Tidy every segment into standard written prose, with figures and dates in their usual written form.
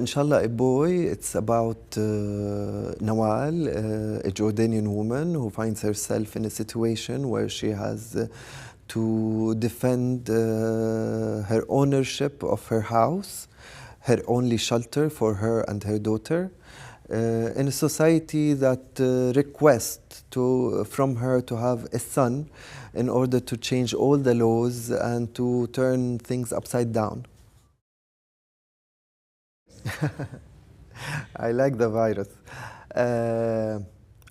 Inshallah, a boy. It's about Nawal, a Jordanian woman who finds herself in a situation where she has to defend her ownership of her house, her only shelter for her and her daughter, in a society that requests from her to have a son in order to change all the laws and to turn things upside down. I like the virus.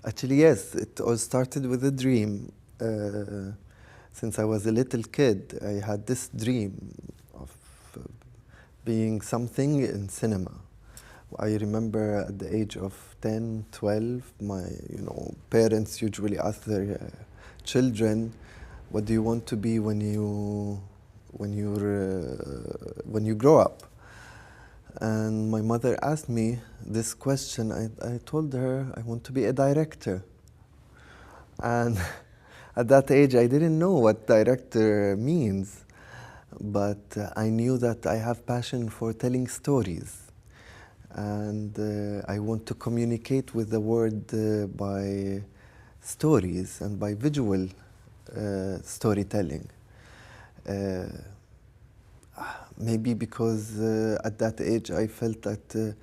Actually, yes, it all started with a dream. Since I was a little kid, I had this dream of being something in cinema. I remember at the age of 10, 12, my parents usually ask their children, "What do you want to be when you grow up?" And my mother asked me this question. I told her I want to be a director. And at that age, I didn't know what director means, but I knew that I have passion for telling stories. And I want to communicate with the world by stories and by visual storytelling. Maybe because at that age I felt that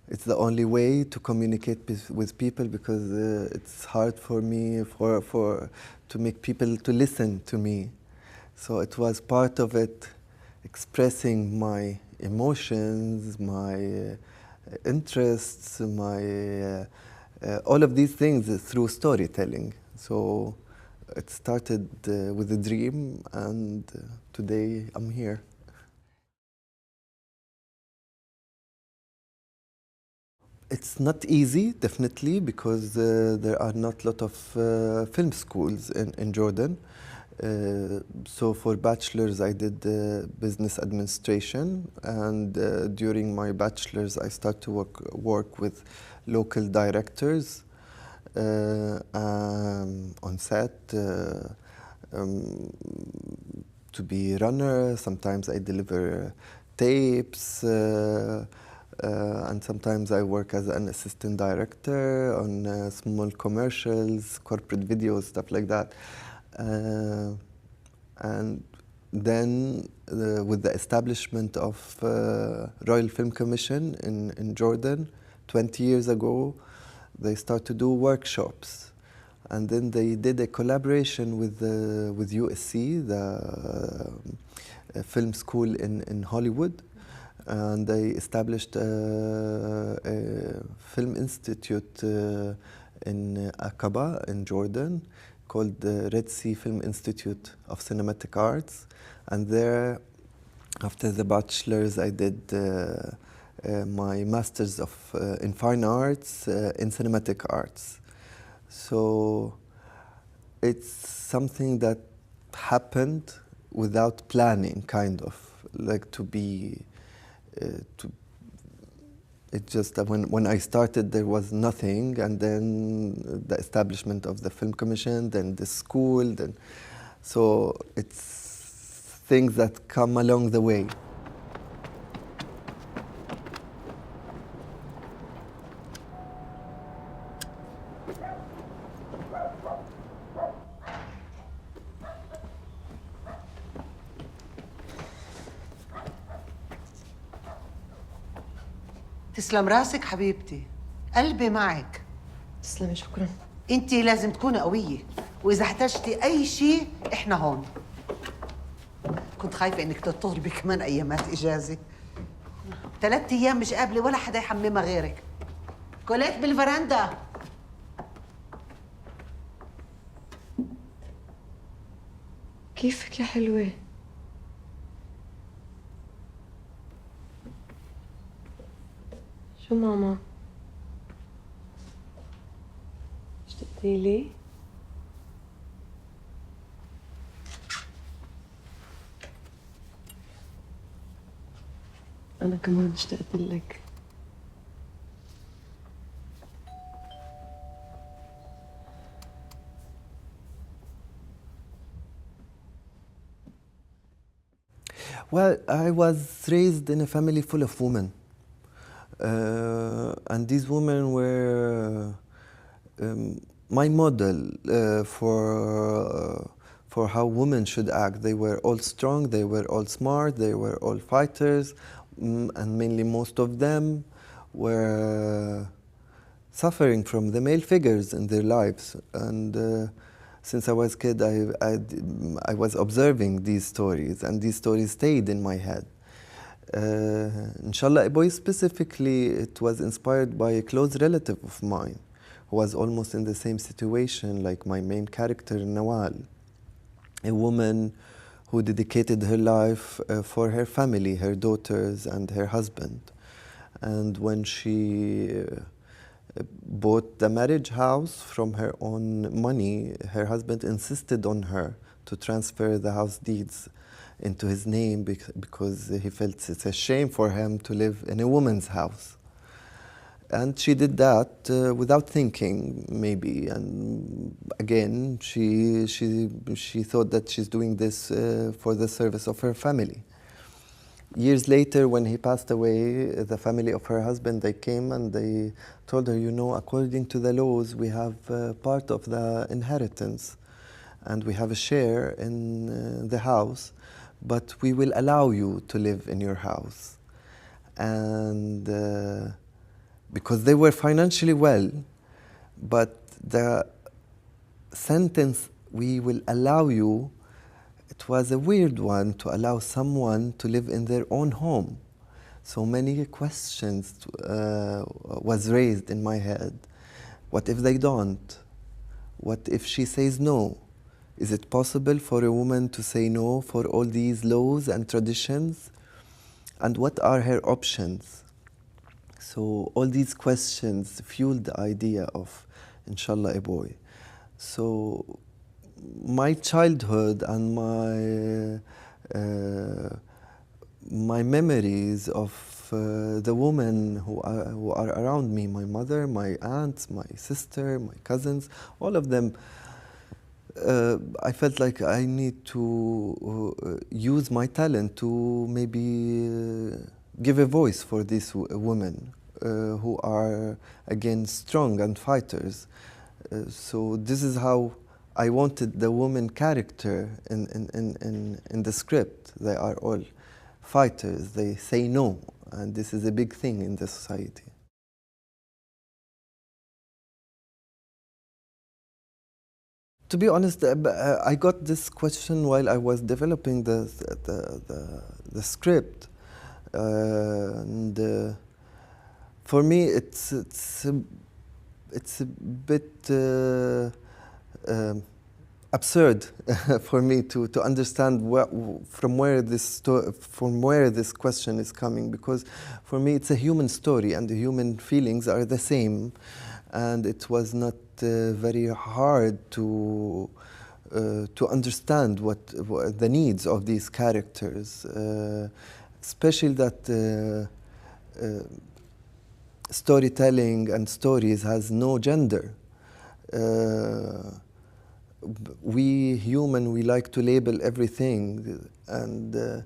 it's the only way to communicate with people, because it's hard for me to make people to listen to me. So it was part of it, expressing my emotions, my interests, my all of these things through storytelling. So it started with a dream, and today I'm here. It's not easy, definitely, because there are not a lot of film schools in Jordan. So for bachelor's, I did business administration, and during my bachelor's, I started to work with local directors on set, to be runner. Sometimes I deliver tapes, and sometimes I work as an assistant director on small commercials, corporate videos, stuff like that. And then with the establishment of Royal Film Commission in Jordan 20 years ago, they started to do workshops. And then they did a collaboration with USC, the film school in Hollywood. And they established a film institute in Aqaba in Jordan called the Red Sea Film Institute of Cinematic Arts. And there, after the bachelor's, I did my master's in fine arts in cinematic arts. So it's something that happened without planning, kind of, like to be it just when I started there was nothing, and then the establishment of the film commission, then the school, then so it's things that come along the way. تسلم راسك حبيبتي، قلبي معك. تسلمي، شكرا. انتي لازم تكوني قوية، وإذا احتجتي أي شيء إحنا هون. كنت خايفة إنك تطلبي كمان أيامات إجازة. 3 أيام مش قابلة ولا حدا يحممها غيرك. كوليت بالفرندا. كيفك يا حلوة؟ شو ماما؟ اشتقتي لي؟ أنا كمان اشتقت لك. Well, I was raised in a family full of women. And these women were my model for how women should act. They were all strong, they were all smart, they were all fighters, and mainly most of them were suffering from the male figures in their lives. And since I was a kid, I was observing these stories, and these stories stayed in my head. Inshallah, a boy specifically, it was inspired by a close relative of mine who was almost in the same situation like my main character, Nawal. A woman who dedicated her life for her family, her daughters and her husband. And when she bought the marriage house from her own money, her husband insisted on her to transfer the house deeds into his name because he felt it's a shame for him to live in a woman's house. And she did that without thinking, maybe. And again, she thought that she's doing this for the service of her family. Years later, when he passed away, the family of her husband, they came and they told her, you know, according to the laws, we have part of the inheritance and we have a share in the house, but we will allow you to live in your house. And because they were financially well, but the sentence, we will allow you, it was a weird one to allow someone to live in their own home. So many questions was raised in my head. What if they don't? What if she says no? Is it possible for a woman to say no for all these laws and traditions? And what are her options? So all these questions fueled the idea of, Inshallah, a boy. So my childhood and my memories of the women who are around me, my mother, my aunts, my sister, my cousins, all of them, I felt like I need to use my talent to maybe give a voice for these women who are, again, strong and fighters. So this is how I wanted the woman character in the script. They are all fighters. They say no, and this is a big thing in the society. To be honest, I got this question while I was developing the script, and for me, it's a bit absurd for me to understand from where this question is coming, because for me it's a human story and the human feelings are the same, and it was not very hard to understand what the needs of these characters, especially that storytelling and stories has no gender. We human, we like to label everything, and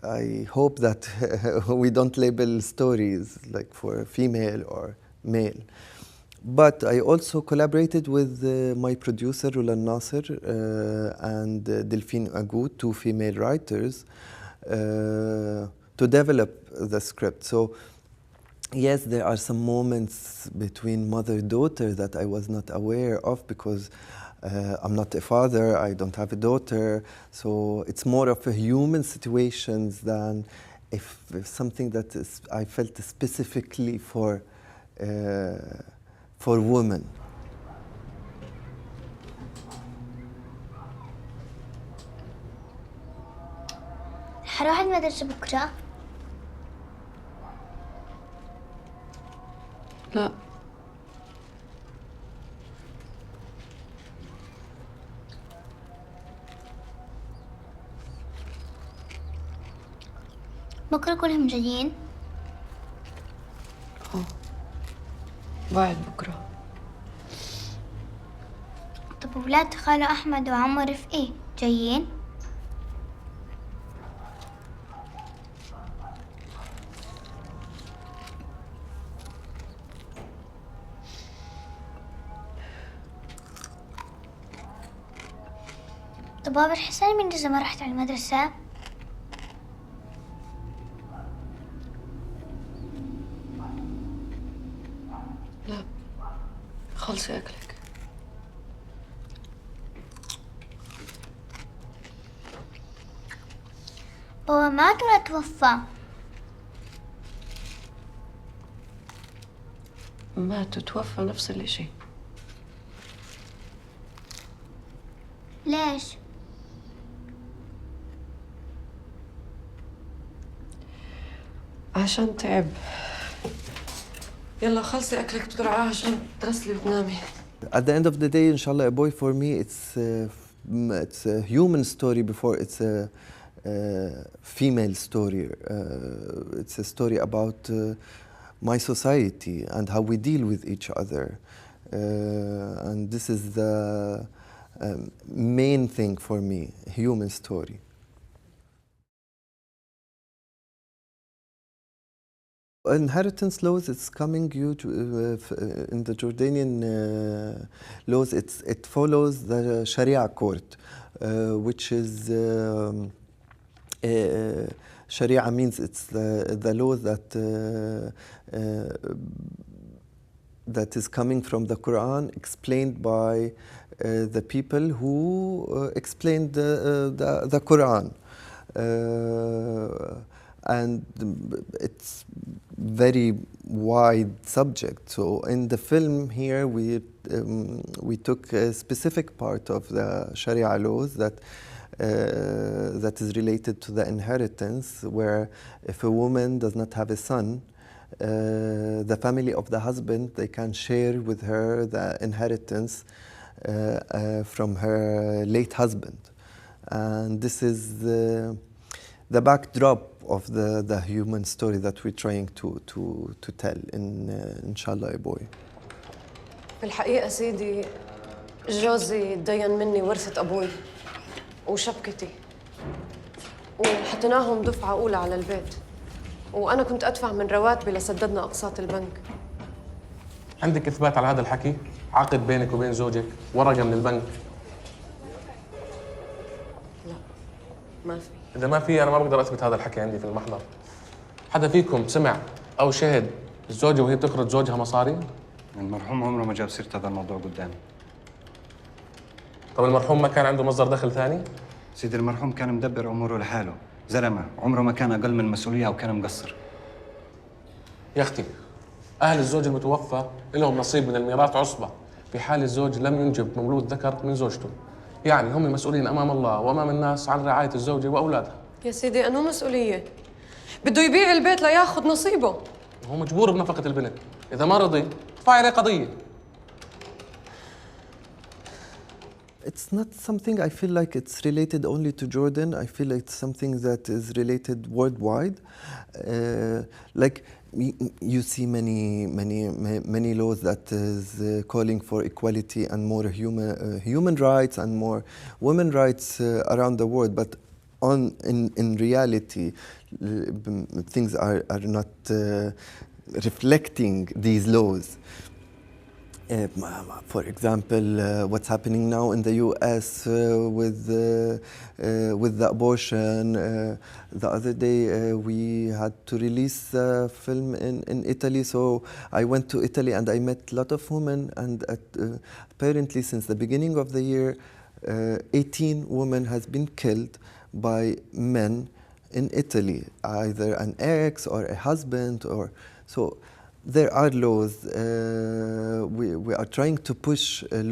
I hope that we don't label stories like for female or male. But I also collaborated with my producer Roland Nasser and Delphine Agout, two female writers, to develop the script. So yes, there are some moments between mother-daughter that I was not aware of because I'm not a father, I don't have a daughter, so it's more of a human situations than if something that is, I felt specifically for women. حروح المدرسة بكرة؟ لا. بكرة كلهم جايين؟ بعد بكرة. طب ولاد خالو أحمد وعمو رفقي جايين؟ طب بابا الحسين من إذا ما رحت على المدرسة؟ لا، خلصي أكلك. بابا مات ولا توفى؟ مات وتوفى نفس الإشي. ليش؟ عشان تعب. يلا خلصي أكلك بسرعة عشان تغسلي وتنامي. At the end of the day, inshallah, a boy for me, it's a human story before it's a female story. It's a story about my society and how we deal with each other. And this is the main thing for me, human story. Inheritance laws, it's coming in the Jordanian laws, it follows the Sharia court, which is Sharia means it's the law that is coming from the Quran, explained by the people who explained the Quran. And it's very wide subject. So in the film here, we took a specific part of the Sharia laws that is related to the inheritance, where if a woman does not have a son, the family of the husband, they can share with her the inheritance from her late husband. And this is the backdrop of the human story that we're trying to tell in Inshallah a boy. في الحقيقة سيدي جوزي دين مني ورثة أبوي وشبكتي وحطيناهم دفعة أولى على البيت وأنا كنت أدفع من رواتبي لسددنا أقساط البنك. عندك إثبات على هذا الحكي؟ عقد بينك وبين زوجك؟ ورقة من البنك؟ لا ما في. إذا ما في أنا ما بقدر أثبت هذا الحكي عندي في المحضر. حدا فيكم سمع أو شهد الزوجة وهي بتقرض زوجها مصاري؟ المرحوم عمره ما جاب سيرة هذا الموضوع قدامي. طب المرحوم ما كان عنده مصدر دخل ثاني؟ سيدي المرحوم كان مدبر أموره لحاله، زلمة عمره ما كان أقل من مسؤولية أو كان مقصر. يا أختي أهل الزوج المتوفى لهم نصيب من الميراث عصبة في حال الزوج لم ينجب مولود ذكر من زوجته. يعني هم مسؤولين أمام الله وأمام الناس عن رعاية الزوجة وأولادها. يا سيدي أنو مسؤولية؟ بده يبيع البيت لياخذ نصيبه. هو مجبور بنفقة البنت، إذا ما رضي ادفع عليه قضية. It's not something I feel like it's related only to Jordan. I feel like it's something that is related worldwide. Like you see many laws that is calling for equality and more human rights and more women rights around the world. But in reality, things are not reflecting these laws. For example, what's happening now in the U.S. With the abortion. The other day we had to release a film in Italy, so I went to Italy and I met a lot of women, and apparently since the beginning of the year, 18 women has been killed by men in Italy, either an ex or a husband, or so. There are laws. We are trying to push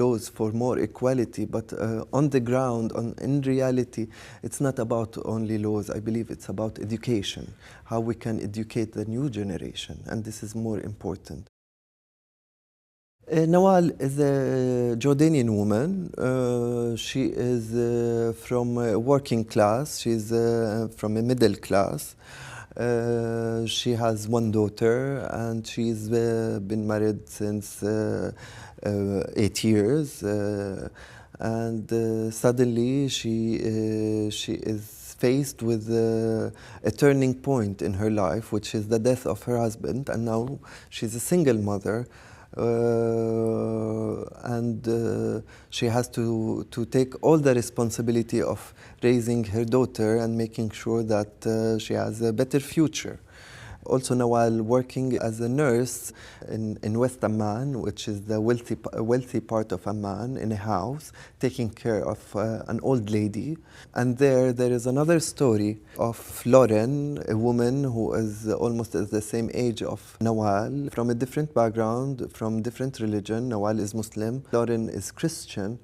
laws for more equality, but on the ground, in reality, it's not about only laws. I believe it's about education, how we can educate the new generation, and this is more important. Nawal is a Jordanian woman. She is from a working class. She's from a middle class. She has one daughter, and she's been married since 8 years. And suddenly she is faced with a turning point in her life, which is the death of her husband. And now she's a single mother and she has to take all the responsibility of raising her daughter and making sure that she has a better future. Also, Nawal working as a nurse in West Amman, which is the wealthy part of Amman, in a house, taking care of an old lady. And there is another story of Lauren, a woman who is almost at the same age of Nawal, from a different background, from different religion. Nawal is Muslim, Lauren is Christian.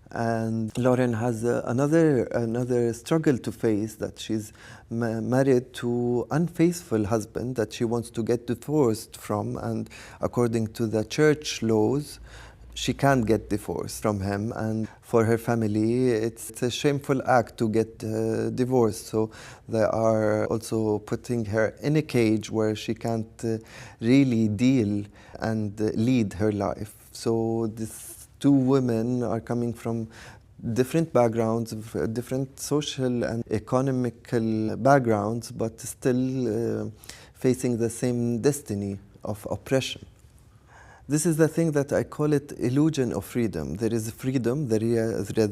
And Lauren has another struggle to face, that she's married to unfaithful husband that she wants to get divorced from, and according to the church laws, she can't get divorced from him, and for her family it's a shameful act to get divorced. So they are also putting her in a cage where she can't really deal and lead her life. So this two women are coming from different backgrounds, different social and economical backgrounds, but still facing the same destiny of oppression. This is the thing that I call it illusion of freedom. There is freedom, the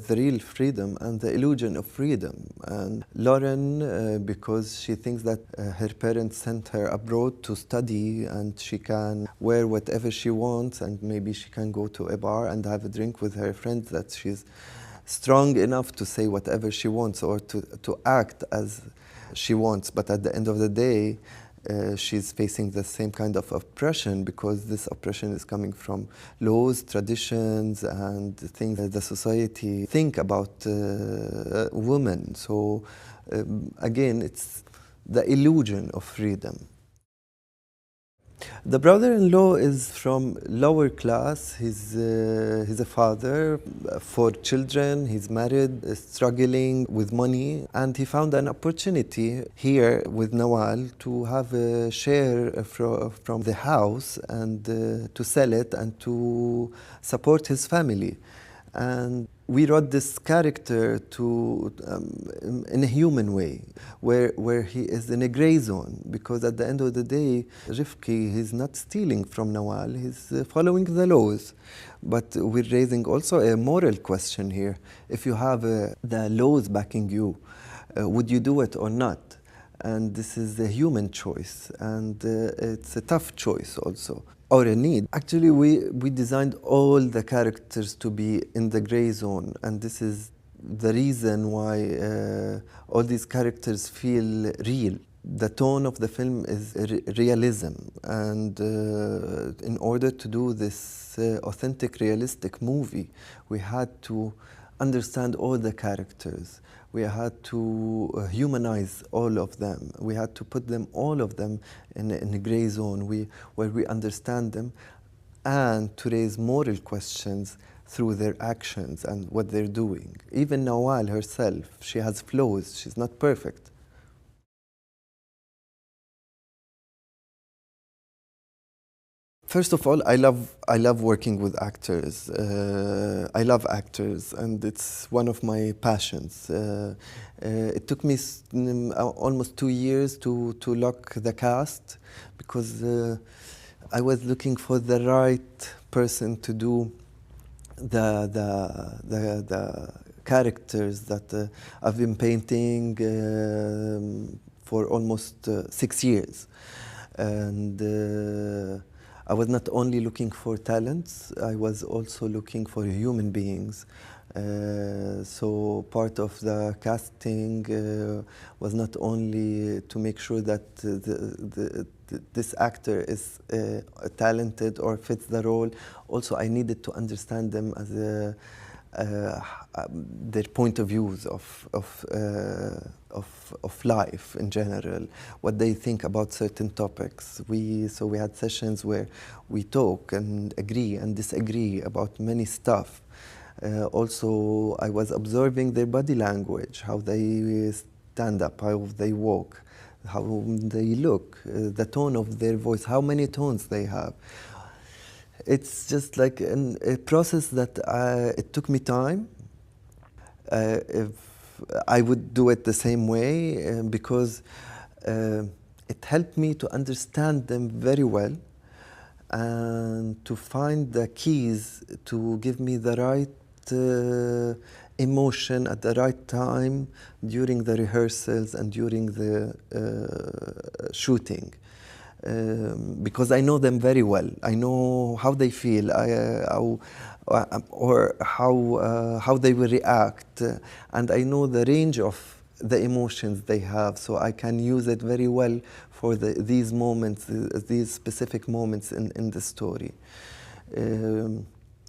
real freedom, and the illusion of freedom. And Lauren, because she thinks that her parents sent her abroad to study and she can wear whatever she wants, and maybe she can go to a bar and have a drink with her friends, that she's strong enough to say whatever she wants or to act as she wants. But at the end of the day, she's facing the same kind of oppression, because this oppression is coming from laws, traditions, and things that the society think about women. So again, it's the illusion of freedom. The brother-in-law is from lower class. He's a father, 4 children. He's married, struggling with money, and he found an opportunity here with Nawal to have a share from the house and to sell it and to support his family. And we wrote this character in a human way, where he is in a gray zone, because at the end of the day, Rifki, he's not stealing from Nawal, he's following the laws. But we're raising also a moral question here. If you have the laws backing you, would you do it or not? And this is a human choice, and it's a tough choice also, or a need. Actually, we designed all the characters to be in the gray zone, and this is the reason why all these characters feel real. The tone of the film is realism, and in order to do this authentic, realistic movie, we had to understand all the characters. We had to humanize all of them. We had to put them, all of them, in a gray zone where we understand them, and to raise moral questions through their actions and what they're doing. Even Nawal herself, she has flaws. She's not perfect. First of all, I love working with actors. I love actors, and it's one of my passions. It took me almost 2 years to lock the cast, because I was looking for the right person to do the characters that I've been painting for almost 6 years, and I was not only looking for talents, I was also looking for human beings. So part of the casting was not only to make sure that this actor is talented or fits the role. Also, I needed to understand them as their point of views of life in general, what they think about certain topics. So we had sessions where we talk and agree and disagree about many stuff. Also, I was observing their body language, how they stand up, how they walk, how they look, the tone of their voice, how many tones they have. It's just like a process that it took me time. If I would do it the same way, because it helped me to understand them very well, and to find the keys to give me the right emotion at the right time during the rehearsals and during the shooting. Because I know them very well. I know how they feel, or how they will react, and I know the range of the emotions they have, so I can use it very well for these moments, these specific moments in the story.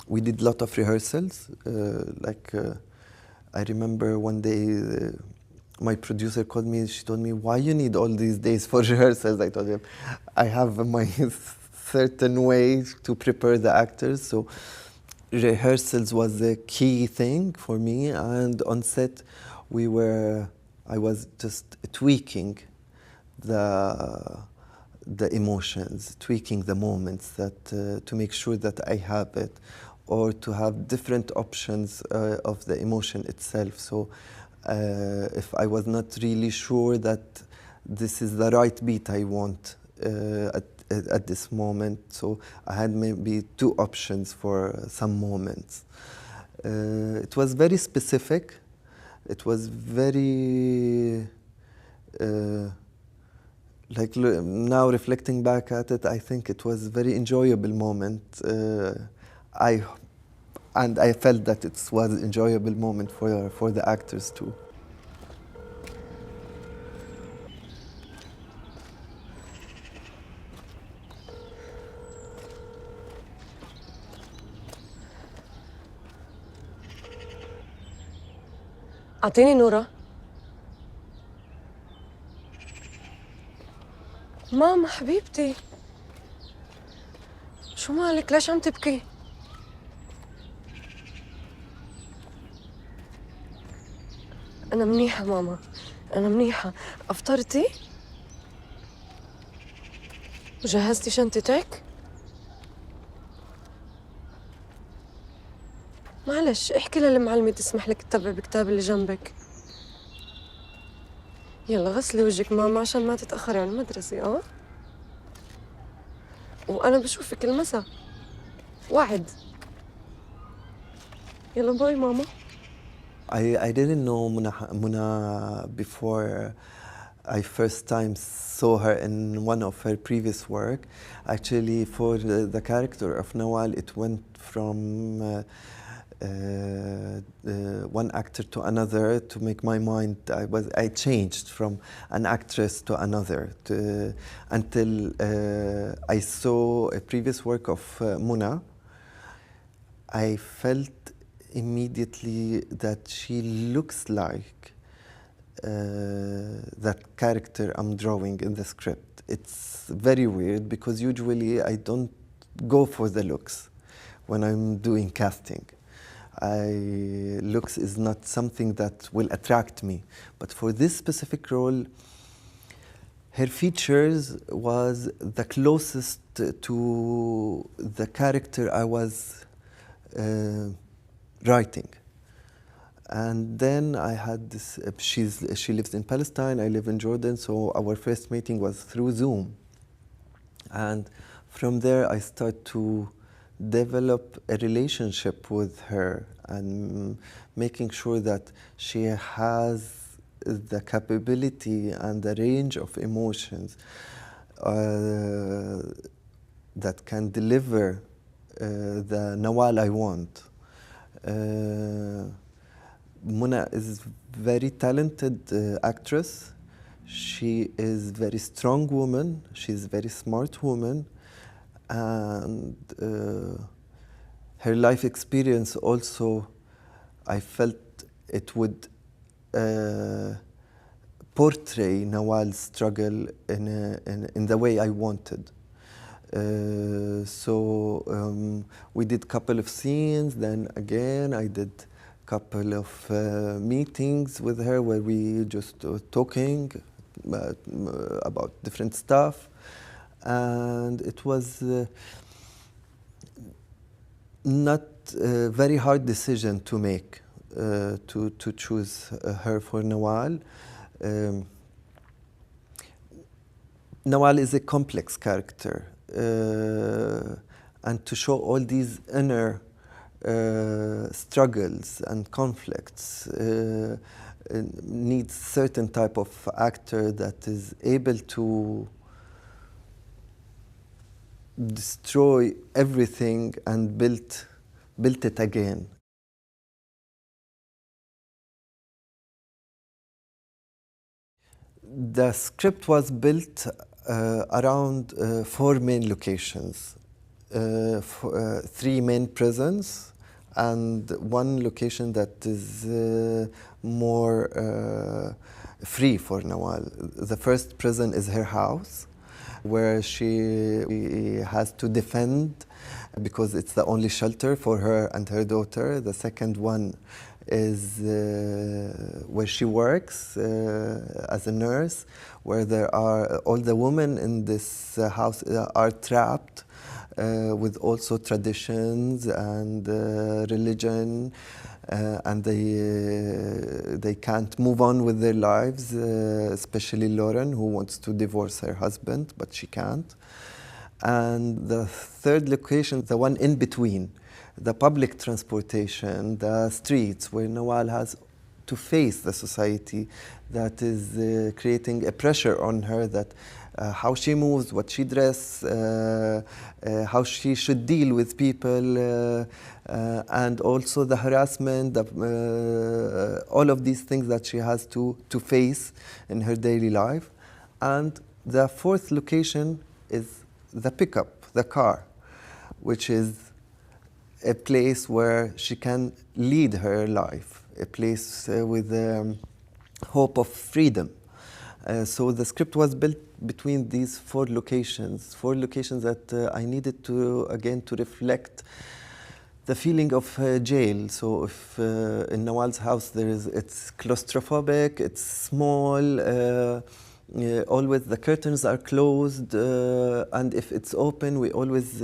We did a lot of rehearsals. I remember one day my producer called me. She told me, "Why you need all these days for rehearsals?" I told him, "I have my certain way to prepare the actors." So rehearsals was the key thing for me, and on set I was just tweaking the emotions, tweaking the moments to make sure that I have it, or to have different options of the emotion itself. So if I was not really sure that this is the right beat I want at this moment, so I had maybe two options for some moments. It was very specific. It was very, now reflecting back at it, I think it was a very enjoyable moment. I felt that it was an enjoyable moment for the actors too. أعطيني نورة. ماما حبيبتي، شو مالك؟ ليش عم تبكي؟ أنا منيحة ماما، أنا منيحة. أفطرتي؟ وجهزتي شنطتك؟ معلش احكي للمعلمة تسمح لك تتبع بكتاب اللي جنبك. يلا غسلي وجهك ماما عشان ما تتأخري على المدرسة. وأنا بشوفك المساء. وعد. يلا باي ماما. I didn't know Muna before I first time saw her in one of her previous work. Actually, for the character of Nawal, it went from one actor to another to make my mind. I changed from an actress to another until I saw a previous work of Muna. I felt immediately that she looks like that character I'm drawing in the script. It's very weird because usually I don't go for the looks when I'm doing casting. Looks is not something that will attract me. But for this specific role, her features was the closest to the character I was writing. And then I had this, she lives in Palestine, I live in Jordan, so our first meeting was through Zoom. And from there I started to develop a relationship with her and making sure that she has the capability and the range of emotions that can deliver the Nawal I want. Muna is very talented actress. She is very strong woman. She's a very smart woman. And her life experience also, I felt it would portray Nawal's struggle in the way I wanted. So we did a couple of scenes, then again I did a couple of meetings with her where we just talking about different stuff. And it was not a very hard decision to make, to choose her for Nawal. Nawal is a complex character. and to show all these inner struggles and conflicts needs certain type of actor that is able to destroy everything and build it again. The script was built around 4 main locations, 3 main prisons, and 1 location that is more free for Nawal. The first prison is her house, where she has to defend because it's the only shelter for her and her daughter. The second one is where she works as a nurse, where there are all the women in this house are trapped with also traditions and religion, and they can't move on with their lives, especially Lauren, who wants to divorce her husband, but she can't. And the third location, the one in between, the public transportation, the streets, where Nawal has to face the society that is creating a pressure on her, that how she moves, what she dresses, how she should deal with people, and also the harassment, all of these things that she has to face in her daily life. And the fourth location is the pickup, the car, which is a place where she can lead her life, a place with hope of freedom. So the script was built between these 4 locations that I needed to, again, to reflect the feeling of jail. So if in Nawal's house it's claustrophobic, it's small, always the curtains are closed, and if it's open, we always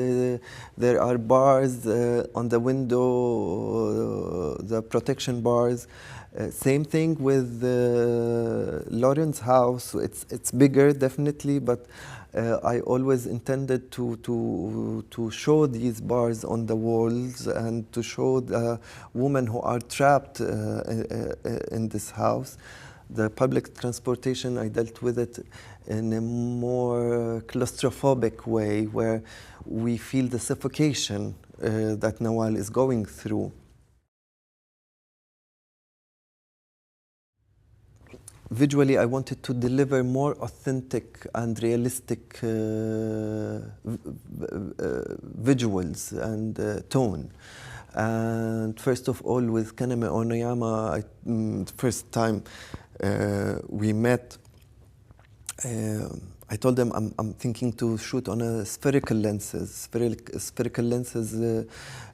there are bars on the window, the protection bars. Same thing with Lauren's house. It's bigger, definitely, but I always intended to show these bars on the walls and to show the women who are trapped in this house. The public transportation, I dealt with it in a more claustrophobic way, where we feel the suffocation that Nawal is going through. Visually, I wanted to deliver more authentic and realistic visuals and tone. And first of all, with Kaname Onayama, first time we met, I told them I'm thinking to shoot on a spherical lenses. Spherical lenses,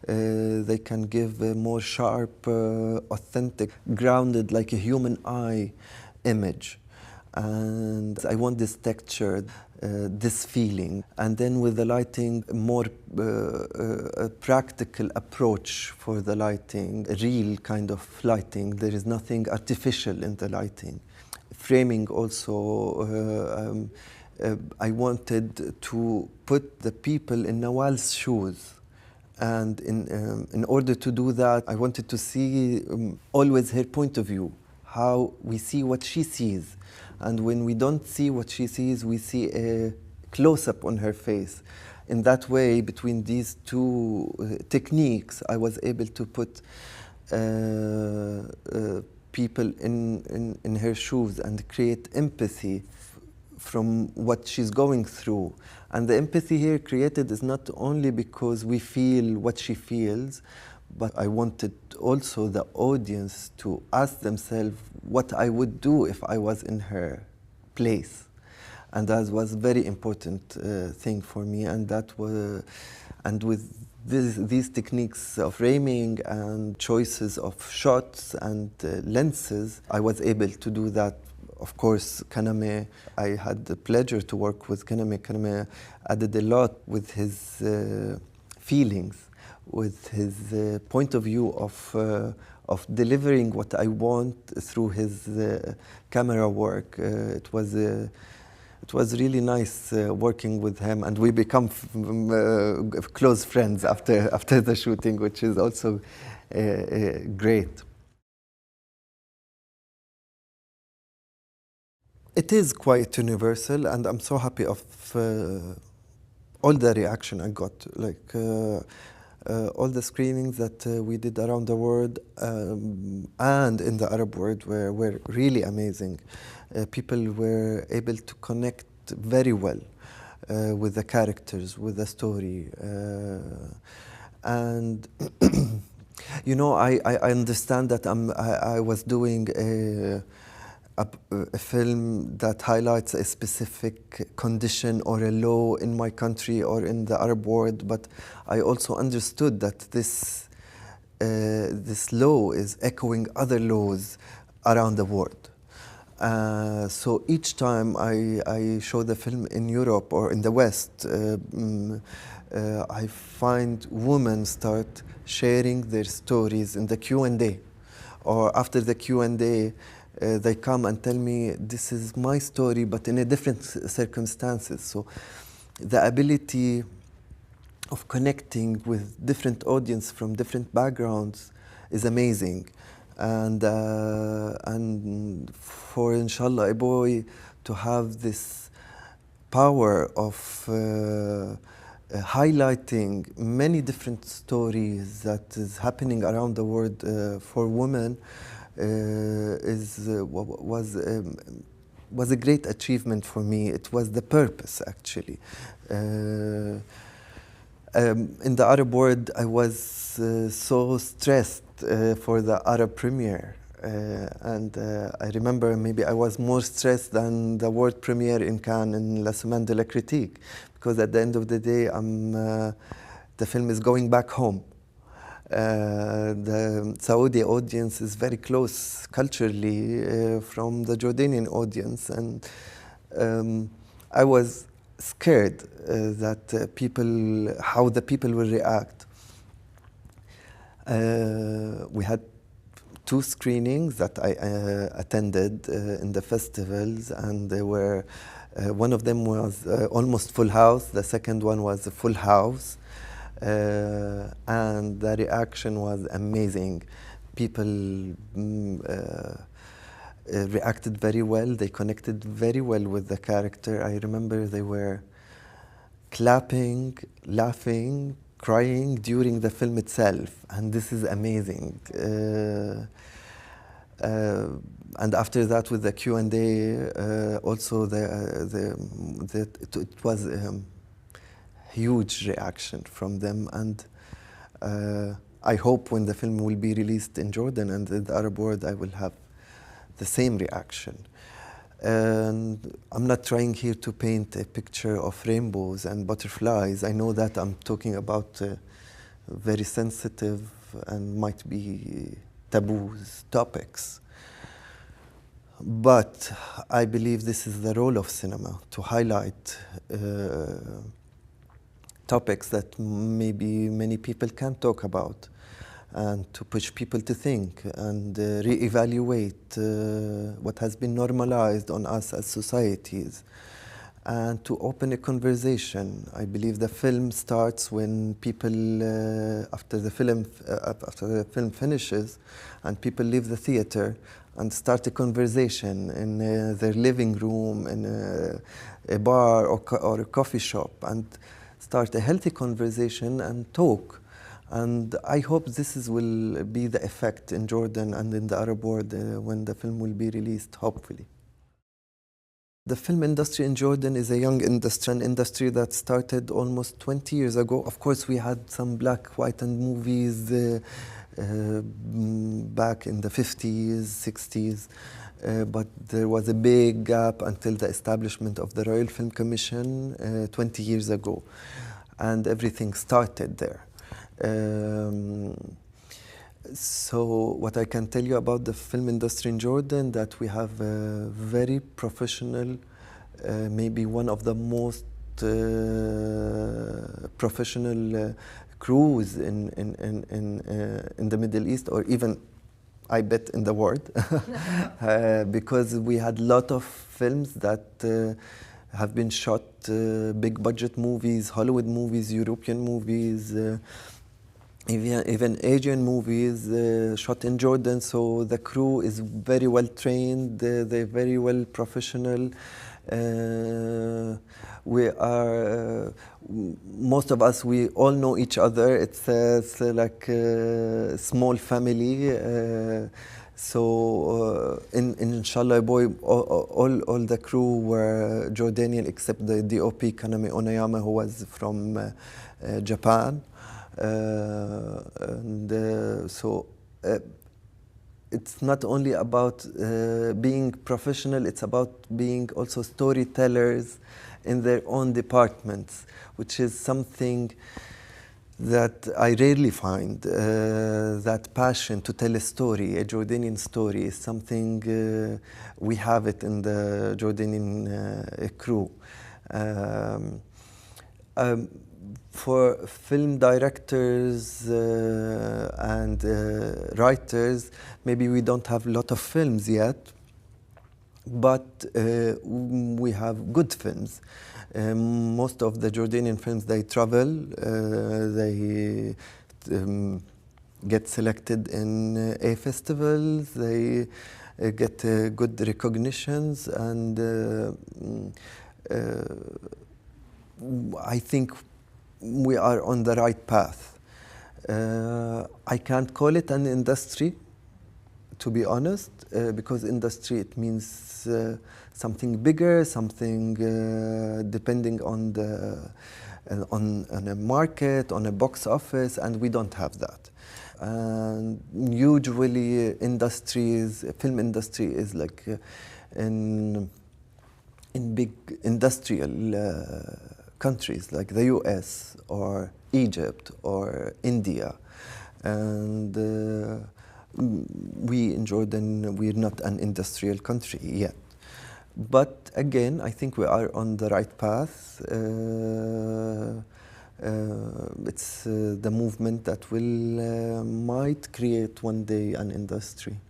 they can give a more sharp, authentic, grounded, like a human eye image. And I want this texture, this feeling. And then with the lighting, more a practical approach for the lighting, a real kind of lighting. There is nothing artificial in the lighting. Framing also, I wanted to put the people in Nawal's shoes. And in order to do that, I wanted to see always her point of view, how we see what she sees. And when we don't see what she sees, we see a close-up on her face. In that way, between these 2 techniques, I was able to put people in her shoes and create empathy from what she's going through. And the empathy here created is not only because we feel what she feels, but I wanted also the audience to ask themselves what I would do if I was in her place. And that was a very important thing for me. And that was, and with these techniques of framing and choices of shots and lenses, I was able to do that. Of course, Kaname, I had the pleasure to work with Kaname. Kaname added a lot with his feelings, with his point of view of delivering what I want through his camera work. It it was really nice working with him, and we become close friends after the shooting, which is also great. It is quite universal, and I'm so happy of all the reaction I got. Like all the screenings that we did around the world and in the Arab world were really amazing. People were able to connect very well with the characters, with the story. And you know, I understand that I was doing a film that highlights a specific condition or a law in my country or in the Arab world, but I also understood that this law is echoing other laws around the world. So each time I show the film in Europe or in the West, I find women start sharing their stories in the Q&A, or after the Q&A, they come and tell me, this is my story, but in a different circumstances. So the ability of connecting with different audience from different backgrounds is amazing. And for Inshallah, a boy to have this power of highlighting many different stories that is happening around the world for women was a great achievement for me. It was the purpose, actually. In the Arab world, I was so stressed for the Arab premiere. And I remember maybe I was more stressed than the world premiere in Cannes in La Semaine de la Critique, because at the end of the day, the film is going back home. The Saudi audience is very close culturally from the Jordanian audience, and I was scared that how the people will react. We had 2 screenings that I attended in the festivals, and they were one of them was almost full house. The second one was a full house. And the reaction was amazing. People reacted very well. They connected very well with the character. I remember they were clapping, laughing, crying during the film itself, and this is amazing. And after that, with the Q&A, also it was huge reaction from them, and I hope when the film will be released in Jordan and in the Arab world, I will have the same reaction. And I'm not trying here to paint a picture of rainbows and butterflies. I know that I'm talking about very sensitive and might be taboos topics. But I believe this is the role of cinema, to highlight topics that maybe many people can't talk about, and to push people to think and reevaluate what has been normalized on us as societies, and to open a conversation. I believe the film starts when people, after the film finishes, and people leave the theater and start a conversation in their living room, in a bar or a coffee shop, and start a healthy conversation and talk. And I hope this will be the effect in Jordan and in the Arab world when the film will be released, hopefully. The film industry in Jordan is a young industry, an industry that started almost 20 years ago. Of course, we had some black, white, and movies back in the 50s, 60s. But there was a big gap until the establishment of the Royal Film Commission 20 years ago. And everything started there. So what I can tell you about the film industry in Jordan, that we have a very professional, maybe one of the most professional crews in the Middle East, or even, I bet, in the world, because we had a lot of films that have been shot, big budget movies, Hollywood movies, European movies, even Asian movies shot in Jordan. So the crew is very well trained, they're very well professional. We are, most of us, we all know each other. It's like a small family. So in Inshallah Boy, all the crew were Jordanian except the DOP Kaname Onayama, who was from Japan. So it's not only about being professional, it's about being also storytellers in their own departments, which is something that I rarely find. That passion to tell a story, a Jordanian story, is something we have it in the Jordanian crew. For film directors and writers, maybe we don't have a lot of films yet, but we have good films. Most of the Jordanian films, they travel, they get selected in A festivals, they get good recognitions, and I think we are on the right path. I can't call it an industry, to be honest, because industry, it means something bigger, something depending on on a market, on a box office, and we don't have that. And usually industries, film industry is like in big industrial countries like the US or Egypt or India. And we in Jordan, we're not an industrial country yet. But again, I think we are on the right path. It's the movement that will might create one day an industry.